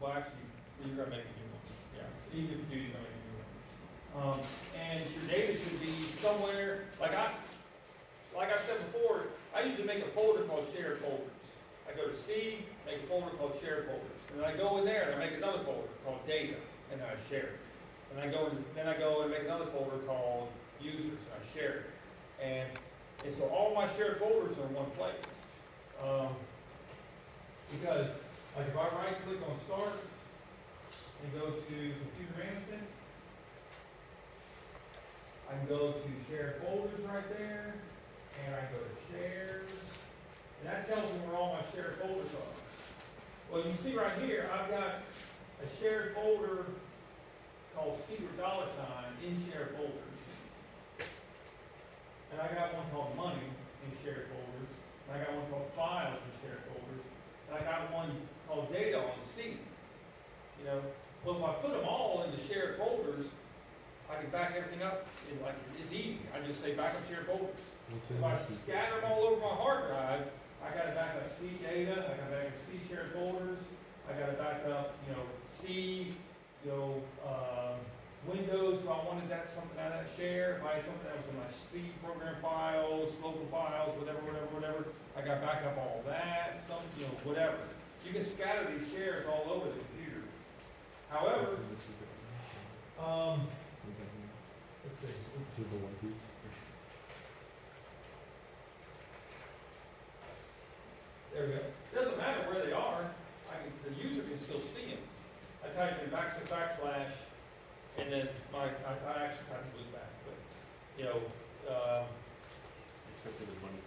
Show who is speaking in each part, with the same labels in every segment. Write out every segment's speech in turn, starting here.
Speaker 1: well, actually, you're gonna make a new one. Yeah, so even if you do, you're gonna make a new one. And your data should be somewhere, like I said before, I usually make a folder called shared folders. I go to C, make a folder called shared folders. And then I go in there and I make another folder called data, and then I share it. And then I go and make another folder called users, and I share it. And so all my shared folders are in one place. Because, like if I right click on start and go to computer management, I can go to shared folders right there, and I go to shares, and that tells me where all my shared folders are. Well, you can see right here, I've got a shared folder called secret dollar sign in shared folders. And I got one called money in shared folders. And I got one called files in shared folders. And I got one called data on C. You know, well, if I put them all into shared folders, I can back everything up. It's easy. I just say back up shared folders. If I scatter them all over my hard drive, I got to back up C data. I got to back up C shared folders. I got to back up, C, Windows, if I wanted something out of that share, if I had something that was in my C program files, local files, whatever, I got back up all that, whatever. You can scatter these shares all over the computer. However, let's see. There we go. Doesn't matter where they are. The user can still see them. I type in backslash, and then I actually type the back, but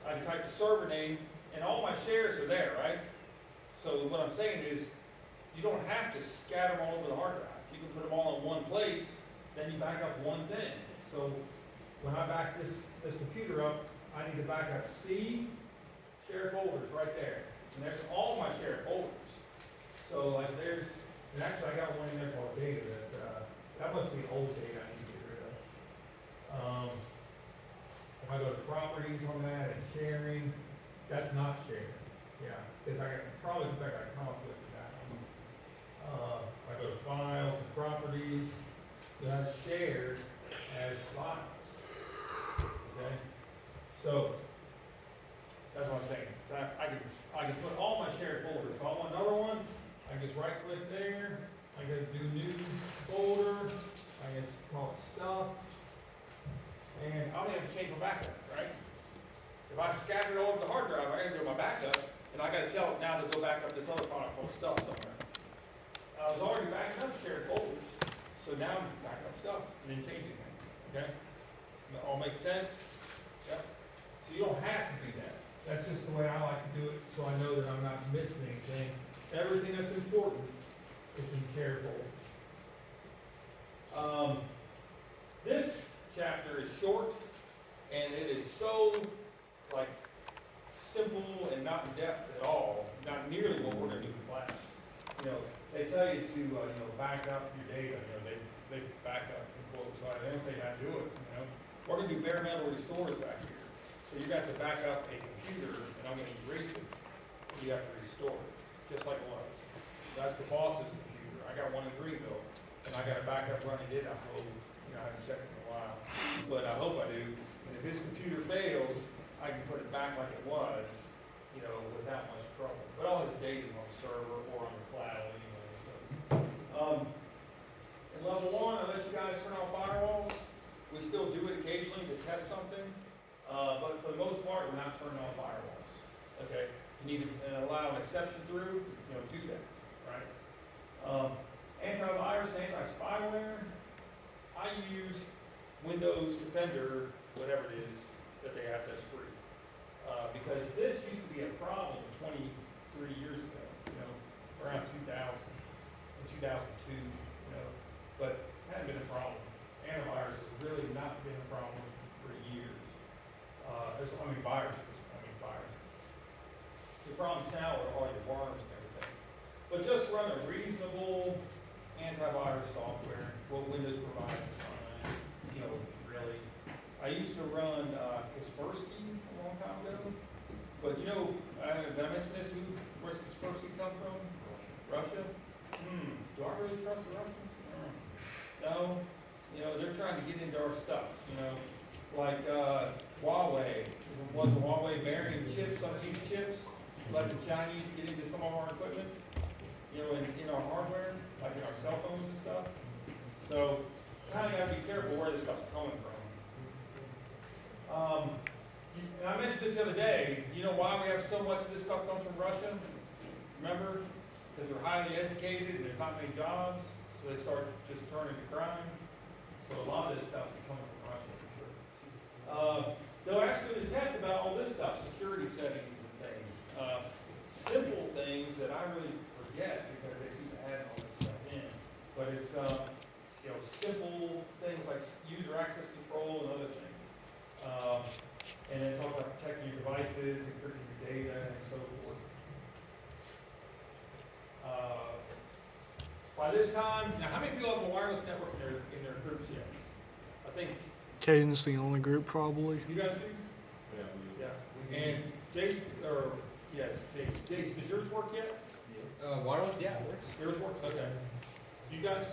Speaker 1: I type the server name, and all my shares are there, right? So what I'm saying is, you don't have to scatter them all over the hard drive. You can put them all in one place, then you back up one thing. So when I back this computer up, I need to back up C, shared folders right there. And there's all my shared folders. So and actually I got one in there called data that must be old data I need to get rid of. If I go to properties on that and sharing, that's not shared. Yeah, because I got conflict with that one. If I go to files and properties, that's shared as files. Okay? So that's what I'm saying. So I can put all my shared folders. If I want another one, I can just right click there. I go to do new folder. I can call it stuff. And I don't even have to change my backup, right? If I scatter it all over the hard drive, I gotta do my backup, and I gotta tell it now to go back up this other file called stuff somewhere. I was already backing up shared folders, so now I'm backing up stuff and then changing it. Okay? That all makes sense? Yep. So you don't have to do that. That's just the way I like to do it, so I know that I'm not missing anything. Everything that's important is in shared folders. This chapter is short, and it is so simple and not in depth at all. Not nearly what we're going to do in class. They tell you to back up your data. They back up in quotes. So they don't say how to do it. We're going to do bare metal restores back here. So you got to back up a computer, and I'm going to erase it. You have to restore it, just like it was. That's the boss's computer. I got one in Greenville, and I got a backup running it. I haven't checked in a while, but I hope I do. And if his computer fails, I can put it back like it was, without much trouble. But all his data is on the server or on the cloud anyway. So, in level 1, I let you guys turn on firewalls. We still do it occasionally to test something, but for the most part, we're not turning on firewalls. Okay, you need to allow an exception through. Do that, right? Antivirus, anti-spyware. I use Windows Defender, whatever it is that they have that's free. Because this used to be a problem 23 years ago, around 2000, in 2002, but it hadn't been a problem. Antivirus has really not been a problem for years. Viruses. The problems now are all your worms and everything. But just run a reasonable antivirus software, what Windows provides is fine. Really. I used to run Kaspersky a long time ago. But did I mention this? Where's Kaspersky come from? Russia? do I really trust the Russians? No, you know, they're trying to get into our stuff, you know, like, Huawei, was Huawei burying chips on these chips, let the Chinese get into some of our equipment, you know, in our hardware, like in our cell phones and stuff. So, kinda gotta be careful where this stuff's coming from. And I mentioned this the other day, you know why we have so much of this stuff comes from Russia? Remember? Because they're highly educated and there's not many jobs, so they start just turning to crime. So a lot of this stuff is coming from Russia for sure. They'll actually do a test about all this stuff, security settings and things. Simple things that I really forget because they keep adding all this stuff in. But it's, you know, simple things like user access control and other things. And then talk about protecting your devices, encrypting your data, and so forth. By this time, now how many people have a wireless network in their groups yet? I think
Speaker 2: Caden's the only group probably.
Speaker 1: you guys do? Yeah. And Jace, Jace, does yours work yet?
Speaker 3: Wireless? Yeah, it works.
Speaker 1: Yours works, okay. You guys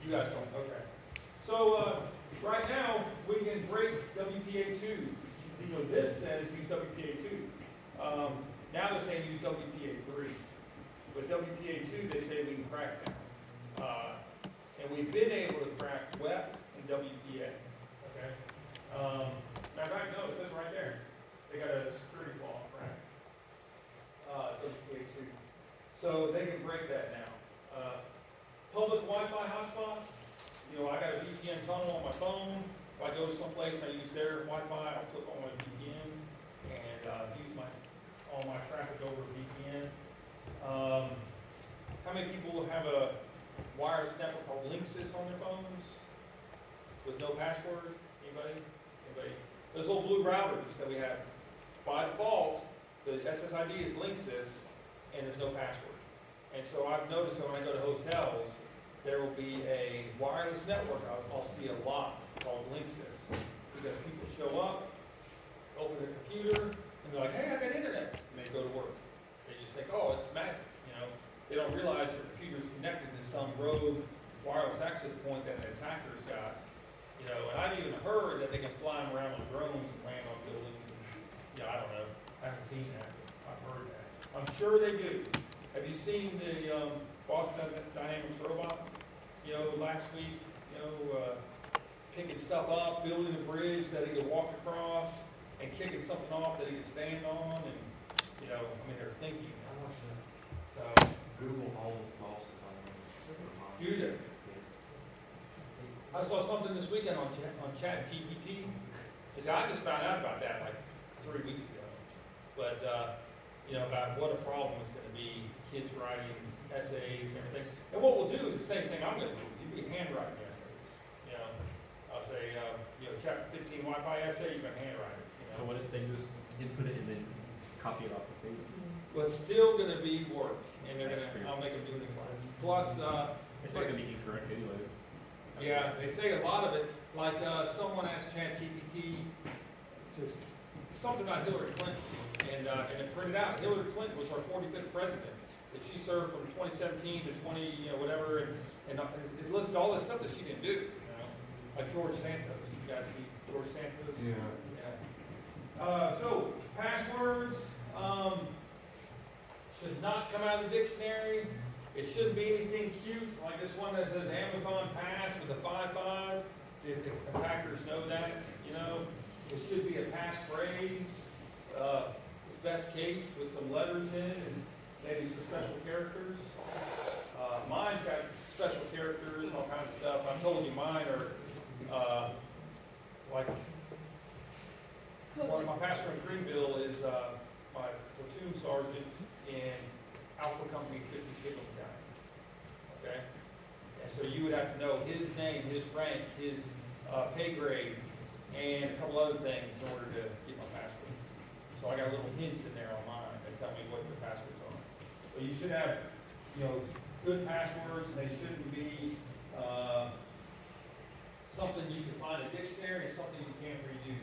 Speaker 1: don't, okay. So, right now, we can break WPA2. You know, this says use WPA2. Now they're saying use WPA3. But WPA2, they say we can crack now. And we've been able to crack WEP and WPA, okay? Matter of fact, no, it says right there. They got a security flaw crack. WPA2. So they can break that now. Public Wi-Fi hotspots. You know, I got a VPN tunnel on my phone. If I go to someplace, I use their Wi-Fi, I'll flip on my VPN and use all my traffic over VPN. How many people have a wireless network called Linksys on their phones with no password? Anybody? Those little blue routers that we have, by default, the SSID is Linksys and there's no password. And so I've noticed that when I go to hotels, there will be a wireless network I'll see a lot called Linksys, because people show up, open their computer, and they're like, hey, I got internet, and they go to work. They just think, oh, it's magic, you know. They don't realize their computer's connected to some rogue wireless access point that an attacker's got, you know. And I've even heard that they can fly them around on drones and land on buildings, and, you know, I don't know, I haven't seen that, but I've heard that. I'm sure they do. Have you seen the Boston Dynamics robot, you know, last week, you know, picking stuff up, building a bridge that he could walk across, and kicking something off that he could stand on, and, you know, I mean, they're thinking.
Speaker 3: I watched that.
Speaker 1: So,
Speaker 3: Google all of Boston.
Speaker 1: do they? I saw something this weekend on Chat GPT. I just found out about that like 3 weeks ago. But, you know, about what a problem it's going to be, kids writing essays and everything. And what we'll do is the same thing I'm going to do. You'll be handwriting essays. You know, I'll say, you know, chapter 15 Wi-Fi essay, you're going to handwrite it. You know?
Speaker 3: So what if they just input it and then copy it off the paper?
Speaker 1: Well, it's still going to be work, and I'll make them do it twice. Plus,
Speaker 3: It's not gonna be incorrect anyways.
Speaker 1: yeah, they say a lot of it, like, someone asked ChatGPT something about Hillary Clinton, and it printed out, Hillary Clinton was our 45th president, that she served from 2017 to 20, you know, whatever, and it listed all this stuff that she didn't do, you know, like George Santos. You guys see George Santos? Yeah. So, passwords, should not come out of the dictionary. It shouldn't be anything cute, like this one that says Amazon Pass with a 55. The attackers know that, you know. It should be a passphrase, best case with some letters in and maybe some special characters. Mine's got special characters, all kinds of stuff. I told you mine are, like, one of my pastor in Greenville is my platoon sergeant in Alpha Company 50 Signal Battalion. Okay? And so you would have to know his name, his rank, his pay grade, and a couple other things in order to get my password. So I got little hints in there on mine that tell me what your passwords are. But you should have, you know, good passwords, and they shouldn't be something you can find in a dictionary and something you can't reuse.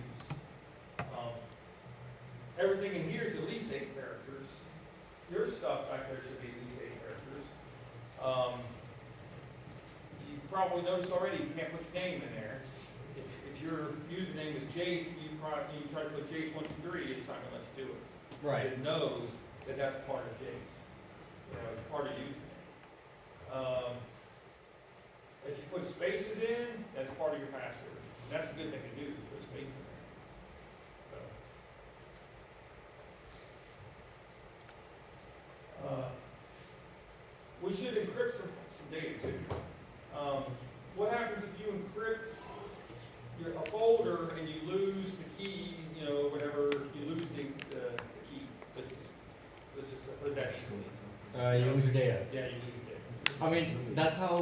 Speaker 1: Everything in here is at least 8 characters. Your stuff back there should be at least 8 characters. probably noticed already, you can't put your name in there. If your username is Jace, you try to put Jace123, it's not gonna let you do it.
Speaker 4: Right.
Speaker 1: It knows that that's part of Jace. You know, it's part of your username. If you put spaces in, that's part of your password. And that's a good thing to do, put spaces in there. So. We should encrypt some data too. What happens if you encrypt a folder and you lose the key, you know, whatever, you lose the key, let's just put that easily.
Speaker 4: You lose your data.
Speaker 1: Yeah, you lose your data.
Speaker 4: I mean, that's how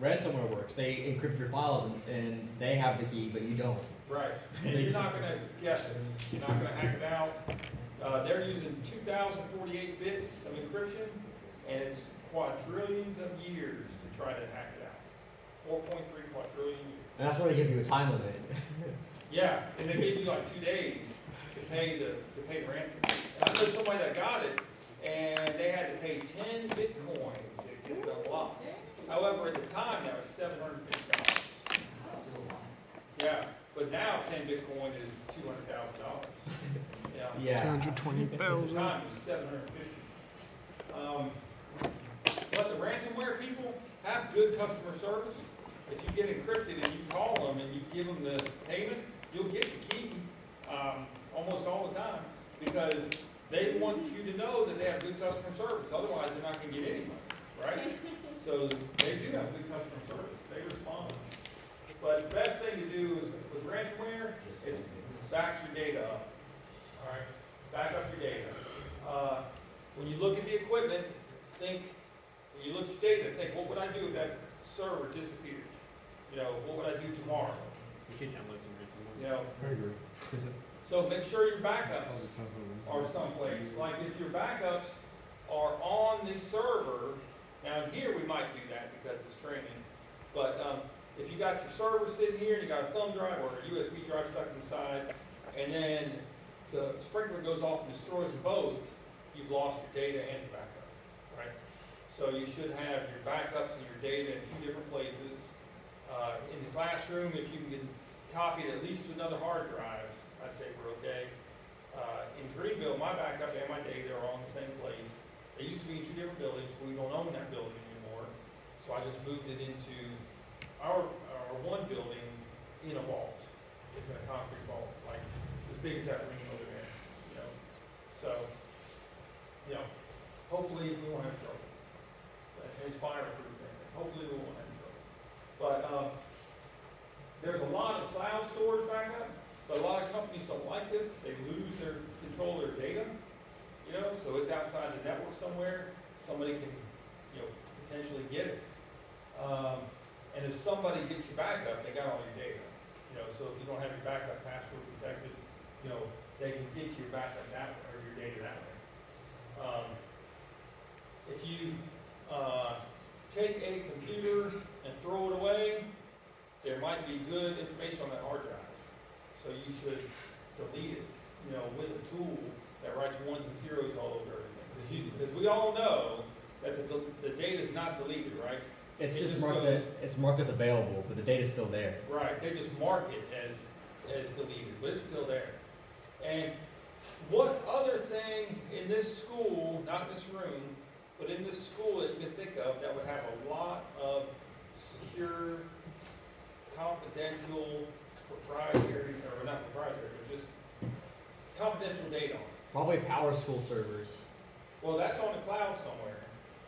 Speaker 4: ransomware works. They encrypt your files and they have the key, but you don't.
Speaker 1: Right, and you're not gonna guess it, you're not gonna hack it out. They're using 2048 bits of encryption, and it's quadrillions of years to try to hack it out. 4.3 quadrillion years.
Speaker 4: And that's why they give you a time limit.
Speaker 1: Yeah, and they give you like 2 days to pay the ransom. And I know somebody that got it, and they had to pay 10 Bitcoin to get it unlocked. However, at the time, that was $750. Yeah, but now 10 Bitcoin is $200,000. Yeah.
Speaker 4: Yeah.
Speaker 2: 220,000.
Speaker 1: At the time, it was 750. But the ransomware people have good customer service. If you get encrypted and you call them and you give them the payment, you'll get the key almost all the time because they want you to know that they have good customer service. Otherwise, they're not going to get any money, right? So they do have good customer service. They respond. But the best thing to do is with ransomware is back your data up. All right, back up your data. When you look at the equipment, think. When you look at your data, think, what would I do if that server disappeared? You know, what would I do tomorrow?
Speaker 3: You should download some written.
Speaker 1: You know,
Speaker 2: I agree.
Speaker 1: so make sure your backups are someplace. Like if your backups are on the server, now here we might do that because it's training, but if you got your server sitting here and you got a thumb drive or a USB drive stuck inside, and then the sprinkler goes off and destroys them both, you've lost your data and your backup, right? So you should have your backups and your data in 2 different places. In the classroom, if you can copy it at least to another hard drive, I'd say we're okay. In Greenville, my backup and my data are all in the same place. They used to be in 2 different buildings, but we don't own that building anymore. So I just moved it into our one building in a vault. It's in a concrete vault, like as big as that room over there, you know. So, you know, hopefully we won't have trouble. And it's fireproof, hopefully we won't have trouble. But there's a lot of cloud storage backup, but a lot of companies don't like this because they lose their control of their data. You know, so it's outside the network somewhere. Somebody can, you know, potentially get it. And if somebody gets your backup, they got all your data. You know, so if you don't have your backup password protected, you know, they can get your backup that way, or your data that way. If you take a computer and throw it away, there might be good information on that hard drive. So you should delete it, you know, with a tool that writes 1s and 0s all over everything. Because we all know that the data is not deleted, right?
Speaker 4: It's
Speaker 1: It
Speaker 4: just
Speaker 1: just
Speaker 4: marked
Speaker 1: goes-
Speaker 4: it's marked as available, but the data's still there.
Speaker 1: Right, they just mark it as deleted, but it's still there. And what other thing in this school, not in this room, but in this school that you can think of that would have a lot of secure, confidential, proprietary, or not proprietary, but just confidential data on it?
Speaker 4: Probably Power School servers.
Speaker 1: Well, that's on the cloud somewhere.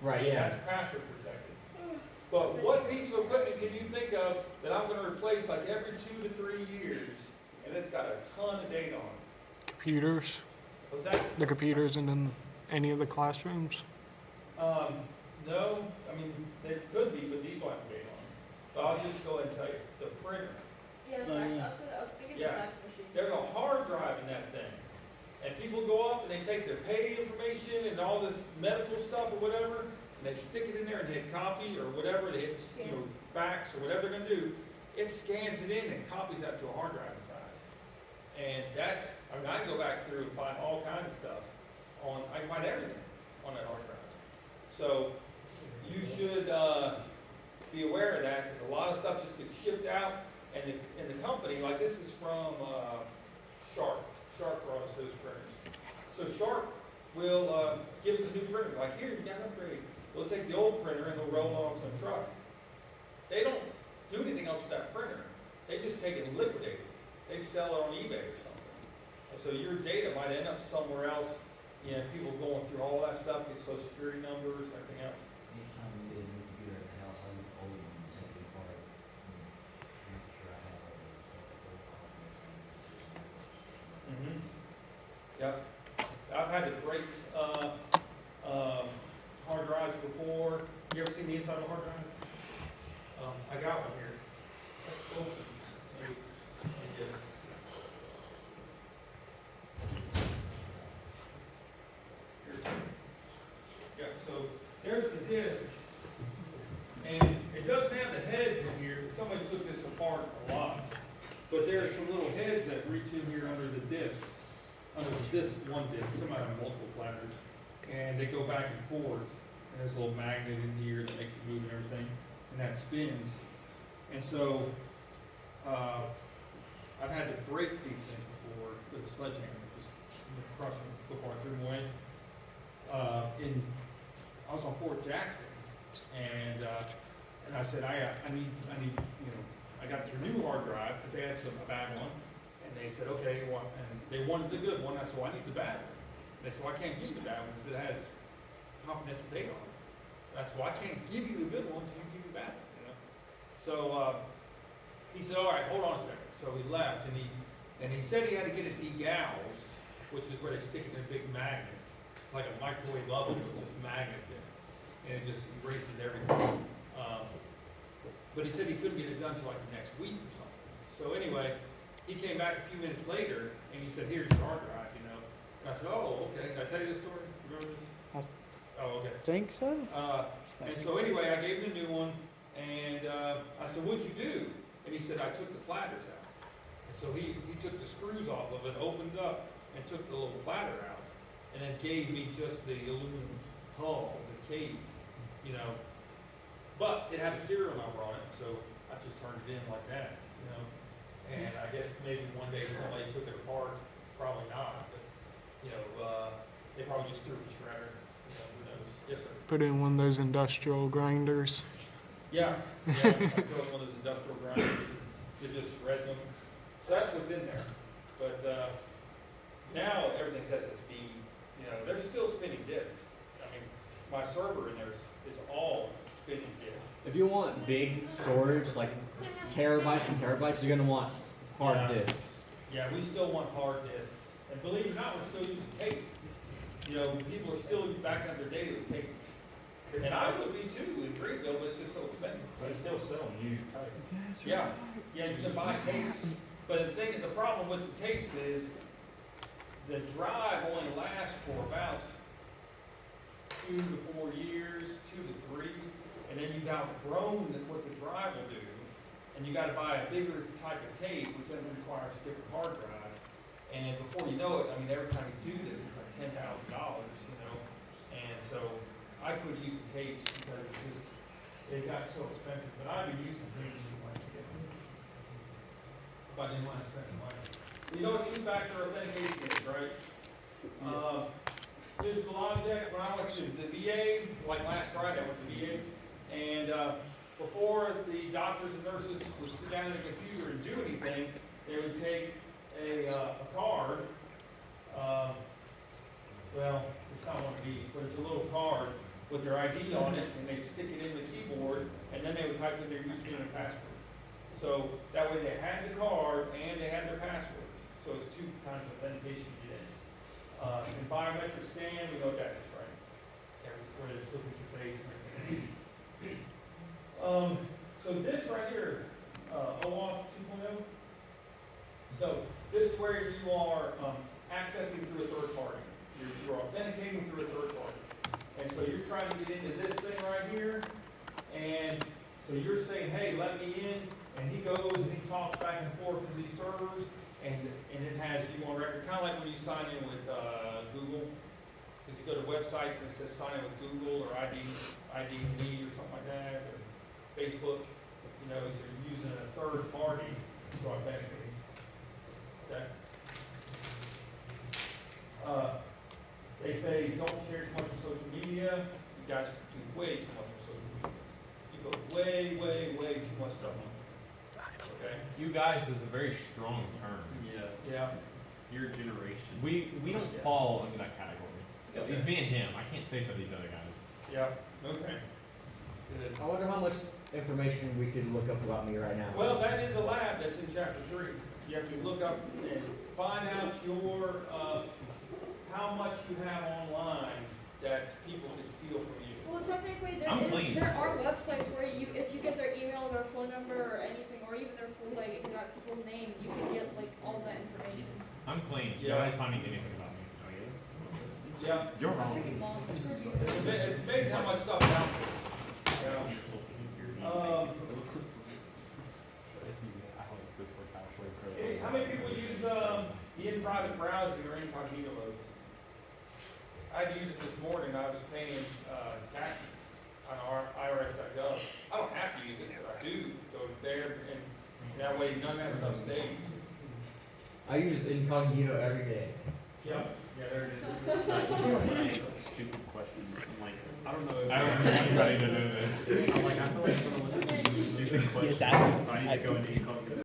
Speaker 4: Right, yeah.
Speaker 1: That's password protected. But what piece of equipment can you think of that I'm gonna replace like every 2 to 3 years, and it's got a ton of data on it?
Speaker 2: Computers.
Speaker 1: Was that,
Speaker 2: The computers and in any of the classrooms.
Speaker 1: no, I mean, they could be, but these don't have data on them. But I'll just go ahead and tell you, the printer,
Speaker 5: Yeah, the fax, I was thinking the
Speaker 1: Yeah.
Speaker 5: fax machine.
Speaker 1: there's a hard drive in that thing. And people go off and they take their pay information and all this medical stuff or whatever, and they stick it in there and hit copy or whatever, they hit, you know, fax or whatever they're gonna do. It scans it in and copies that to a hard drive inside. And that's, I mean, I can go back through and find all kinds of stuff I can find everything on that hard drive. So you should, be aware of that. that, because a lot of stuff just gets shipped out, and the company, like this is from, Sharp Autosys printers. So Sharp will, give us a new printer, like, here, you got an upgrade. They'll take the old printer and they'll roll it off the truck. They don't do anything else with that printer. They just take it and liquidate it. They sell it on eBay or something. And so your data might end up somewhere else, you know, people going through all that stuff, get social security numbers, and everything else.
Speaker 6: Anytime we get a new computer at the house, I look over and take it apart and make sure I have all those files.
Speaker 1: Mm-hmm. Yep. I've had to break, hard drives before. You ever seen the inside of a hard drive? I got one here. Let's open. Maybe. Maybe. Here. Yeah, so there's the disc. And it doesn't have the heads in here. Somebody took this apart a lot. But there's some little heads that reach in here under the discs. Under this one disc, somebody have multiple platters, and they go back and forth. And there's a little magnet in here that makes it move and everything, and that spins. And so, I've had to break these things before with a sledgehammer, just crush them before I threw them away. I was on Fort Jackson, and I said, I need, you know, I got your new hard drive, because they had a bad one. And they said, okay, and they wanted the good one. I said, well, I need the bad one. They said, well, I can't give you the bad one because it has confidential data on it. I said, well, I can't give you the good one until you give me the bad one, you know? So, he said, all right, hold on a second. So he left, and he said he had to get it degoused, which is where they stick it in a big magnet. It's like a microwave oven with just magnets in it. And it just erases everything. But he said he couldn't get it done until like the next week or something. So anyway, he came back a few minutes later, and he said, here's your hard drive, you know. And I said, oh, okay. Did I tell you this story? Remember this? Oh, okay.
Speaker 7: Think so?
Speaker 1: And so anyway, I gave him a new one, and I said, what'd you do? And he said, I took the platters out. And so he took the screws off of it, opened it up, and took the little platter out, and then gave me just the aluminum hull, the case, you know. But it had a serial number on it, so I just turned it in like that, you know. And I guess maybe one day somebody took it apart, probably not, but, you know, they probably just threw it in the shredder, you know, who knows? Yes, sir.
Speaker 2: Put in one of those industrial grinders.
Speaker 1: Yeah, I built one of those industrial grinders that just shreds them. So that's what's in there. But, now everything's SSD, you know, there's still spinning disks. I mean, my server in there is all spinning disks.
Speaker 4: If you want big storage, like terabytes and terabytes, you're gonna want hard
Speaker 1: Yeah.
Speaker 4: disks.
Speaker 1: Yeah, we still want hard disks. And believe it or not, we're still using tape. You know, people are still backing up their data with tape. And I would be too in Greenville, but it's just so expensive.
Speaker 3: They still sell used type.
Speaker 1: Yeah, yeah, you can buy tapes. But the problem with the tapes is the drive only lasts for about 2 to 4 years, 2 to 3. And then you've outgrown what the drive will do. And you gotta buy a bigger type of tape, which then requires a different hard drive. And before you know it, I mean, every time you do this, it's like $10,000, you know? And so I quit using tapes because it just, it got so expensive, but I've been using tapes like, if I didn't want to spend money. You know what two-factor authentication is, right? Just Logitech, when I went to the VA, like last Friday, I went to VA, and before the doctors and nurses would sit down at the computer and do anything, they would take a card, well, it's not one of these, but it's a little card with their ID on it, and they'd stick it in the keyboard, and then they would type in their username and password. So that way they had the card and they had their password. So it's 2 kinds of authentication you get. And biometric scan, we know what that is, right? Where they just look at your face and everything. So this right here, OAuth 2.0. So this is where you are accessing through a third party. You're authenticating through a third party. And so you're trying to get into this thing right here. And so you're saying, hey, let me in. And he goes and he talks back and forth to these servers. And it has you on record, kind of like when you sign in with Google. Because you go to websites and it says sign in with Google or ID me or something like that, or Facebook. so you're using a third party to authenticate. Okay? They say don't share too much on social media. You guys do way too much on social media. You go way too much stuff on. Okay?
Speaker 7: You guys is a very strong term.
Speaker 3: Yeah.
Speaker 1: Yeah.
Speaker 7: Your generation. We don't fall under that category. At least me and him. I can't say for these other guys.
Speaker 1: Yeah. Okay. Good.
Speaker 4: I wonder how much information we could look up about me right now.
Speaker 1: Well, that is a lab that's in chapter 3. You have to look up and find out your, how much you have online that people can steal from you.
Speaker 5: Well, technically,
Speaker 7: I'm clean.
Speaker 5: there are websites where you, if you get their email or phone number or anything, or even their full, like, exact full name, you can get, like, all that information.
Speaker 7: I'm clean.
Speaker 1: Yeah.
Speaker 7: Nobody's finding anything about me. Oh yeah.
Speaker 1: Yeah.
Speaker 7: You're wrong.
Speaker 5: Well, screw you.
Speaker 1: It's amazing how much stuff is out there. You know? Hey, how many people use, the in-private browsing or incognito mode? I had to use it this morning. I was paying, taxes on IRS.gov. I don't have to use it, but I do go there, and that way none of that stuff stays.
Speaker 4: I use incognito every day.
Speaker 1: Yeah, there it is.
Speaker 7: Stupid question. I'm like, I don't know. I don't want anybody to know this.
Speaker 3: I'm like, I feel like I'm gonna look at these stupid questions,
Speaker 8: Yes,
Speaker 3: so I need to go into incognito.